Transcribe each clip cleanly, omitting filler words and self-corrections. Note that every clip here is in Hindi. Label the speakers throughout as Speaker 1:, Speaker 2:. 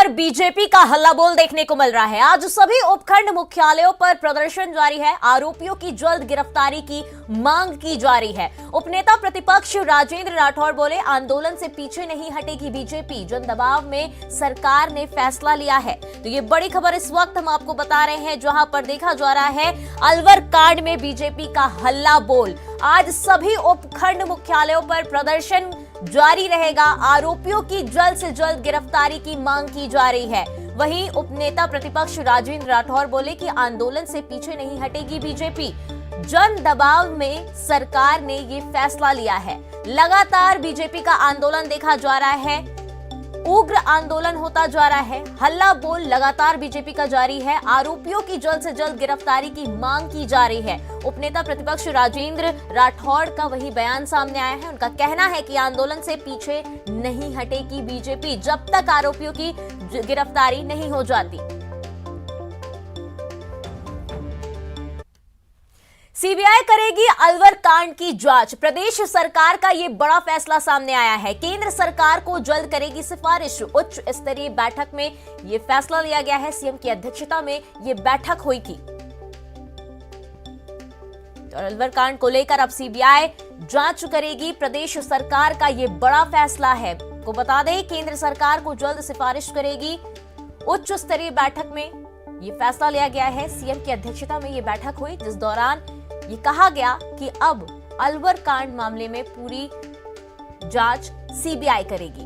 Speaker 1: लगातार बीजेपी का हल्ला बोल देखने को मिल रहा है। आज सभी उपखंड मुख्यालयों पर प्रदर्शन जारी है। आरोपियों की जल्द गिरफ्तारी की मांग की जा रही है। उपनेता प्रतिपक्ष राजेंद्र राठौड़ बोले, आंदोलन से पीछे नहीं हटेगी बीजेपी, जन दबाव में सरकार ने फैसला लिया है। तो ये बड़ी खबर इस वक्त हम आपको बता रहे हैं, जहां पर देखा जा रहा है अलवर कांड में बीजेपी का हल्ला बोल। आज सभी उपखंड मुख्यालयों पर प्रदर्शन जारी रहेगा। आरोपियों की जल्द से जल्द गिरफ्तारी की मांग की जा रही है। वहीं उपनेता प्रतिपक्ष राजेंद्र राठौड़ बोले कि आंदोलन से पीछे नहीं हटेगी बीजेपी, जन दबाव में सरकार ने ये फैसला लिया है। लगातार बीजेपी का आंदोलन देखा जा रहा है, उग्र आंदोलन होता जा रहा है। हल्ला बोल लगातार बीजेपी का जारी है। आरोपियों की जल्द से जल्द गिरफ्तारी की मांग की जा रही है। उपनेता प्रतिपक्ष राजेंद्र राठौड़ का वही बयान सामने आया है। उनका कहना है कि आंदोलन से पीछे नहीं हटेगी बीजेपी जब तक आरोपियों की गिरफ्तारी नहीं हो जाती। सीबीआई करेगी अलवर कांड की जांच। प्रदेश सरकार का ये बड़ा फैसला सामने आया है। केंद्र सरकार को जल्द करेगी सिफारिश। उच्च स्तरीय बैठक में ये फैसला लिया गया है। सीएम की अध्यक्षता में ये बैठक हुई थी। और अलवर कांड को लेकर अब सीबीआई जांच करेगी। प्रदेश सरकार का ये बड़ा फैसला है। को बता दें, केंद्र सरकार को जल्द सिफारिश करेगी। उच्च स्तरीय बैठक में ये फैसला लिया गया है। सीएम की अध्यक्षता में ये बैठक हुई, जिस दौरान ये कहा गया कि अब अलवर कांड मामले में पूरी जांच सीबीआई करेगी।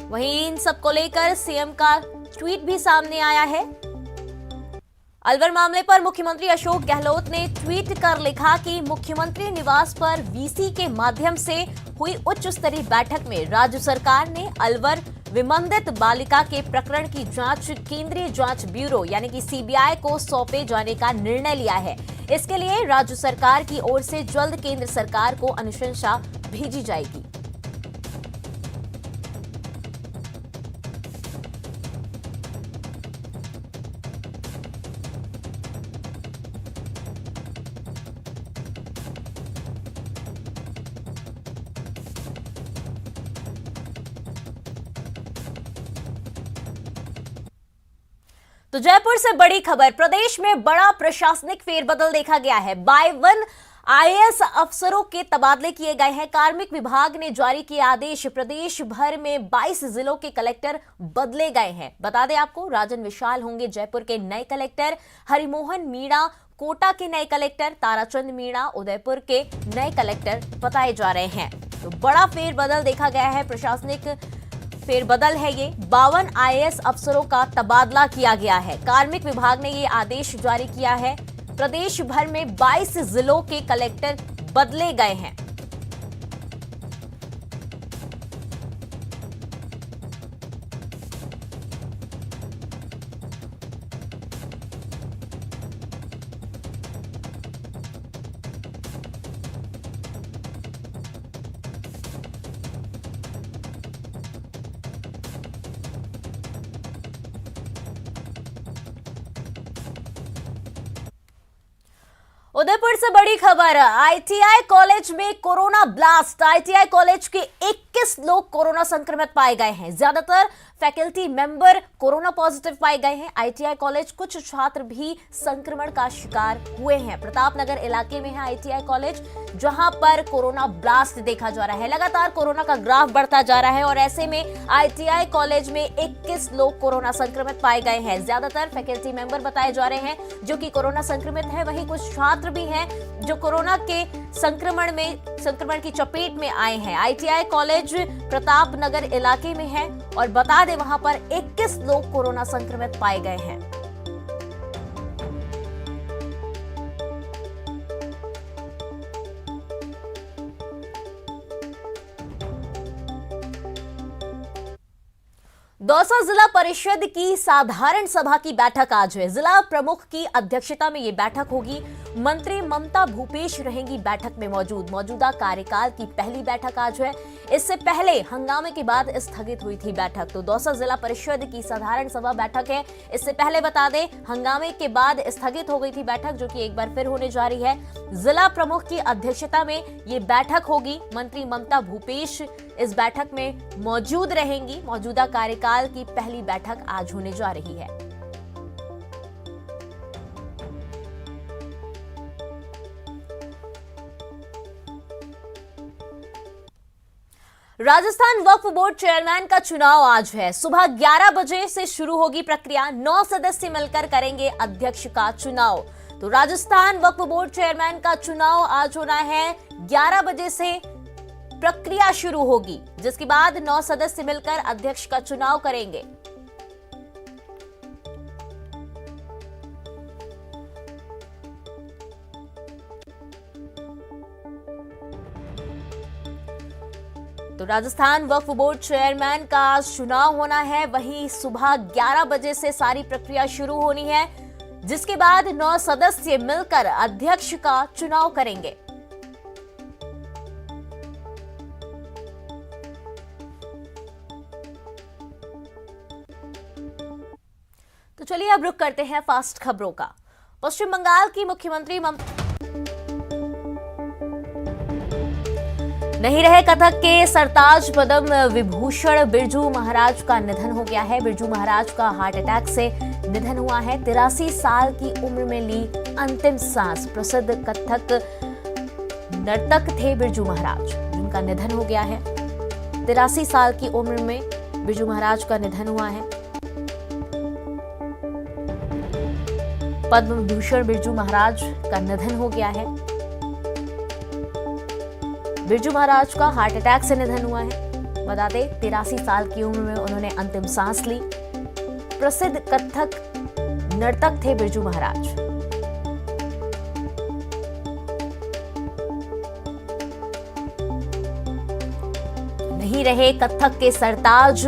Speaker 1: वहीं इन सबको लेकर सीएम का ट्वीट भी सामने आया है। अलवर मामले पर मुख्यमंत्री अशोक गहलोत ने ट्वीट कर लिखा कि मुख्यमंत्री निवास पर वीसी के माध्यम से हुई उच्च स्तरीय बैठक में राज्य सरकार ने अलवर विमंदित बालिका के प्रकरण की जांच केंद्रीय जांच ब्यूरो यानी कि सीबीआई को सौंपे जाने का निर्णय लिया है। इसके लिए राज्य सरकार की ओर से जल्द केंद्र सरकार को अनुशंसा भेजी जाएगी। तो जयपुर से बड़ी खबर, प्रदेश में बड़ा प्रशासनिक फेरबदल देखा गया है। बाय वन आईएएस अफसरों के तबादले किए गए हैं। कार्मिक विभाग ने जारी किए आदेश। प्रदेश भर में 22 जिलों के कलेक्टर बदले गए हैं। बता दें आपको, राजन विशाल होंगे जयपुर के नए कलेक्टर, हरिमोहन मीणा कोटा के नए कलेक्टर, ताराचंद मीणा उदयपुर के नए कलेक्टर बताए जा रहे हैं। तो बड़ा फेरबदल देखा गया है, प्रशासनिक फेरबदल है ये। 52 आईएएस अफसरों का तबादला किया गया है। कार्मिक विभाग ने ये आदेश जारी किया है। प्रदेश भर में 22 जिलों के कलेक्टर बदले गए हैं। उदयपुर से बड़ी खबर, आईटीआई कॉलेज में कोरोना ब्लास्ट। आईटीआई कॉलेज के 21 लोग कोरोना संक्रमित पाए गए हैं। ज्यादातर फैकल्टी मेंबर कोरोना पॉजिटिव पाए गए हैं। आईटीआई कॉलेज कुछ छात्र भी संक्रमण का शिकार हुए हैं। प्रतापनगर इलाके में है आईटीआई कॉलेज, जहां पर कोरोना ब्लास्ट देखा जा रहा है। लगातार कोरोना का ग्राफ बढ़ता जा रहा है और ऐसे में आईटीआई कॉलेज में 21 लोग कोरोना संक्रमित पाए गए हैं। ज्यादातर फैकल्टी मेंबर बताए जा रहे हैं जो कि कोरोना संक्रमित है। वहीं कुछ छात्र भी हैं जो कोरोना के संक्रमण की चपेट में आए हैं। आईटीआई कॉलेज प्रतापनगर इलाके में है और बता दें वहां पर 21 लोग कोरोना संक्रमित पाए गए हैं। दौसा जिला परिषद की साधारण सभा की बैठक आज है। जिला प्रमुख की अध्यक्षता में ये बैठक होगी। मंत्री ममता भूपेश रहेंगी बैठक में मौजूद। मौजूदा कार्यकाल की पहली बैठक आज है। इससे पहले हंगामे के बाद स्थगित हुई थी बैठक। तो दौसा जिला परिषद की साधारण सभा बैठक है। इससे पहले बता दें, हंगामे के बाद स्थगित हो गई थी बैठक, जो कि एक बार फिर होने जा रही है। जिला प्रमुख की अध्यक्षता में ये बैठक होगी। मंत्री ममता भूपेश इस बैठक में मौजूद रहेंगी। मौजूदा कार्यकाल की पहली बैठक आज होने जा रही है। राजस्थान वक्फ बोर्ड चेयरमैन का चुनाव आज है। सुबह 11 बजे से शुरू होगी प्रक्रिया। 9 सदस्य मिलकर करेंगे अध्यक्ष का चुनाव। तो राजस्थान वक्फ बोर्ड चेयरमैन का चुनाव आज होना है। 11 बजे से प्रक्रिया शुरू होगी, जिसके बाद 9 सदस्य मिलकर अध्यक्ष का चुनाव करेंगे। तो राजस्थान वक्फ बोर्ड चेयरमैन का चुनाव होना है। वहीं सुबह 11 बजे से सारी प्रक्रिया शुरू होनी है, जिसके बाद 9 सदस्य मिलकर अध्यक्ष का चुनाव करेंगे। तो चलिए अब रुक करते हैं फास्ट खबरों का। पश्चिम बंगाल की मुख्यमंत्री नहीं रहे कथक के सरताज पद्म विभूषण बिरजू महाराज का निधन हो गया है। बिरजू महाराज का हार्ट अटैक से निधन हुआ है। 83 साल की उम्र में ली अंतिम सांस। प्रसिद्ध कथक नर्तक थे बिरजू महाराज, जिनका निधन हो गया है। 83 साल की उम्र में बिरजू महाराज का निधन हुआ है। पद्म विभूषण बिरजू महाराज का निधन हो गया है। बिरजू महाराज का हार्ट अटैक से निधन हुआ है। बता दें, 83 साल की उम्र में उन्होंने अंतिम सांस ली। प्रसिद्ध कथक नर्तक थे बिरजू महाराज। नहीं रहे कथक के सरताज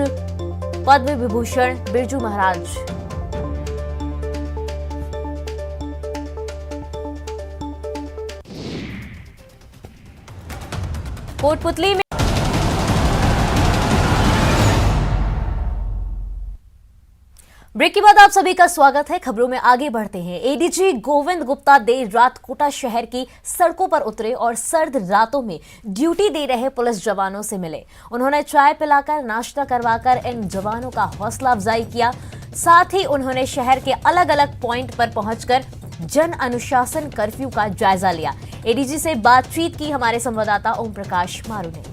Speaker 1: पद्म विभूषण बिरजू महाराज। कोटपुतली में ब्रेक के बाद आप सभी का स्वागत है। खबरों में आगे बढ़ते हैं। एडीजी गोविंद गुप्ता देर रात कोटा शहर की सड़कों पर उतरे और सर्द रातों में ड्यूटी दे रहे पुलिस जवानों से मिले। उन्होंने चाय पिलाकर, नाश्ता करवाकर इन जवानों का हौसला अफजाई किया। साथ ही उन्होंने शहर के अलग अलग पॉइंट पर पहुंचकर जन अनुशासन कर्फ्यू का जायजा लिया। एडीजी से बातचीत की हमारे संवाददाता ओम प्रकाश मारू ने।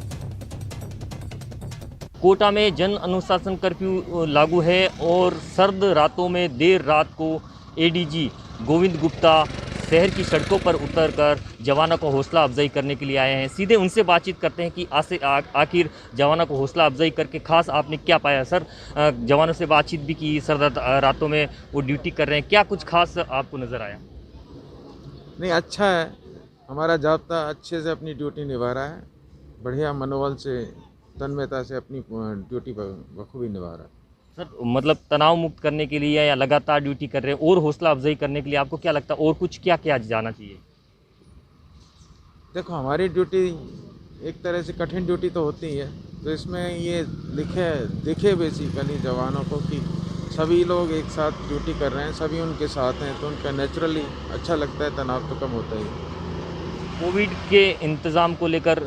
Speaker 2: कोटा में जन अनुशासन कर्फ्यू लागू है और सर्द रातों में देर रात को एडीजी गोविंद गुप्ता शहर की सड़कों पर उतरकर जवानों को हौसला अफजाई करने के लिए आए हैं। सीधे उनसे बातचीत करते हैं कि आखिर जवानों को हौसला अफजाई करके खास आपने क्या पाया। सर, जवानों से बातचीत भी की, सर्द रातों में वो ड्यूटी कर रहे हैं, क्या कुछ खास आपको नज़र आया?
Speaker 3: नहीं, अच्छा है। हमारा जाब्ता अच्छे से अपनी ड्यूटी निभा रहा है। बढ़िया मनोबल से, तन्मयता से अपनी ड्यूटी बखूबी निभा रहा है।
Speaker 2: सर, मतलब तनाव मुक्त करने के लिए या लगातार ड्यूटी कर रहे हैं और हौसला अफजाई करने के लिए आपको क्या लगता है और कुछ क्या क्या जाना चाहिए?
Speaker 3: देखो, हमारी ड्यूटी एक तरह से कठिन ड्यूटी तो होती ही है, तो इसमें ये दिखे बेसिकली जवानों को कि सभी लोग एक साथ ड्यूटी कर रहे हैं, सभी उनके साथ हैं, तो उनका नेचुरली अच्छा लगता है, तनाव तो कम होता ही।
Speaker 2: कोविड के इंतज़ाम को लेकर,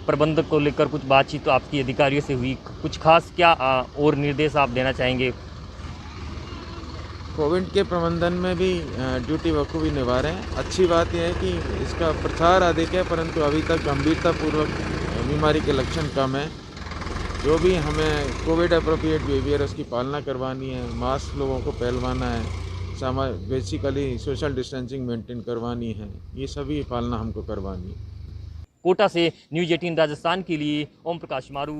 Speaker 2: प्रबंधक को लेकर कुछ बातचीत तो आपकी अधिकारियों से हुई, कुछ खास क्या और निर्देश आप देना चाहेंगे?
Speaker 3: कोविड के प्रबंधन में भी ड्यूटी बखूबी निभा रहे हैं। अच्छी बात यह है कि इसका प्रसार अधिक है, परंतु अभी तक गंभीरतापूर्वक बीमारी के लक्षण कम है। जो भी हमें कोविड अप्रोप्रिएट बिहेवियर उसकी पालना करवानी है, मास्क लोगों को पहलवाना है, बेसिकली सोशल डिस्टेंसिंग मेंटेन करवानी है, ये सभी पालना हमको करवानी है।
Speaker 2: कोटा से न्यूज़ 18 राजस्थान के लिए ओम प्रकाश मारू।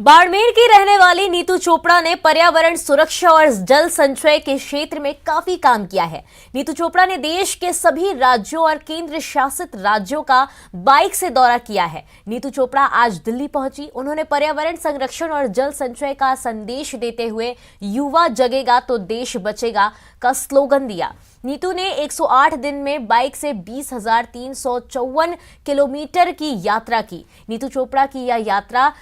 Speaker 1: बाड़मेर की रहने वाली नीतू चोपड़ा ने पर्यावरण सुरक्षा और जल संचय के क्षेत्र में काफी काम किया है। नीतू चोपड़ा ने देश के सभी राज्यों और केंद्र शासित राज्यों का बाइक से दौरा किया है। नीतू चोपड़ा आज दिल्ली पहुंची। उन्होंने पर्यावरण संरक्षण और जल संचय का संदेश देते हुए युवा जगेगा तो देश बचेगा का स्लोगन दिया। नीतू ने 108 दिन में बाइक से 20,354 किलोमीटर की यात्रा की। नीतू चोपड़ा की यह यात्रा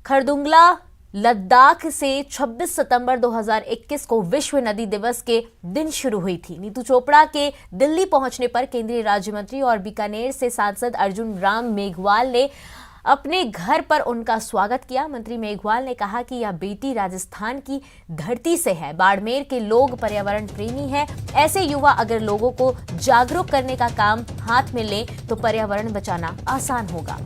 Speaker 1: खरदुंगला लद्दाख से 26 सितंबर 2021 को विश्व नदी दिवस के दिन शुरू हुई थी। नीतू चोपड़ा के दिल्ली पहुंचने पर केंद्रीय राज्य मंत्री और बीकानेर से सांसद अर्जुन राम मेघवाल ने अपने घर पर उनका स्वागत किया। मंत्री मेघवाल ने कहा कि यह बेटी राजस्थान की धरती से है। बाड़मेर के लोग पर्यावरण प्रेमी हैं। ऐसे युवा अगर लोगों को जागरूक करने का काम हाथ में लें तो पर्यावरण बचाना आसान होगा।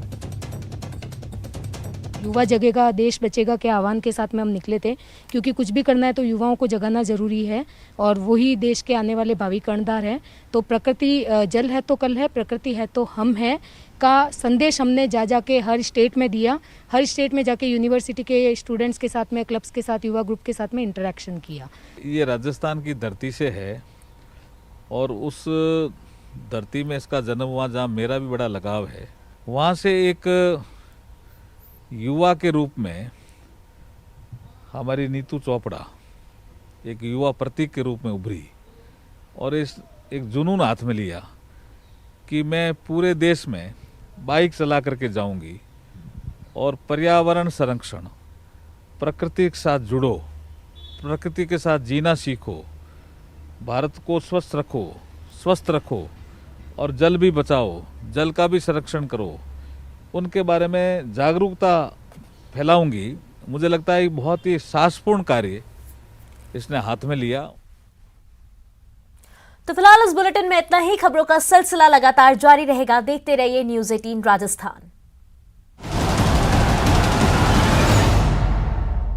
Speaker 4: युवा जगेगा देश बचेगा के आह्वान के साथ में हम निकले थे, क्योंकि कुछ भी करना है तो युवाओं को जगाना जरूरी है और वही देश के आने वाले भावी कर्णधार हैं। तो प्रकृति जल है तो कल है, प्रकृति है तो हम हैं का संदेश हमने जाके हर स्टेट में दिया। हर स्टेट में जाके यूनिवर्सिटी के स्टूडेंट्स के साथ में, क्लब्स के साथ, युवा ग्रुप के साथ में इंटरेक्शन किया।
Speaker 5: ये राजस्थान की धरती से है और उस धरती में इसका जन्म हुआ जहाँ मेरा भी बड़ा लगाव है। वहाँ से एक युवा के रूप में हमारी नीतू चोपड़ा एक युवा प्रतीक के रूप में उभरी और इस एक जुनून हाथ में लिया कि मैं पूरे देश में बाइक चला करके जाऊंगी और पर्यावरण संरक्षण, प्रकृति के साथ जुड़ो, प्रकृति के साथ जीना सीखो, भारत को स्वस्थ रखो और जल भी बचाओ, जल का भी संरक्षण करो, उनके बारे में जागरूकता फैलाऊंगी। मुझे लगता है बहुत ही साहसपूर्ण कार्य इसने हाथ में लिया।
Speaker 1: तो फिलहाल इस बुलेटिन में इतना ही। खबरों का सिलसिला लगातार जारी रहेगा। देखते रहिए न्यूज़ 18 राजस्थान।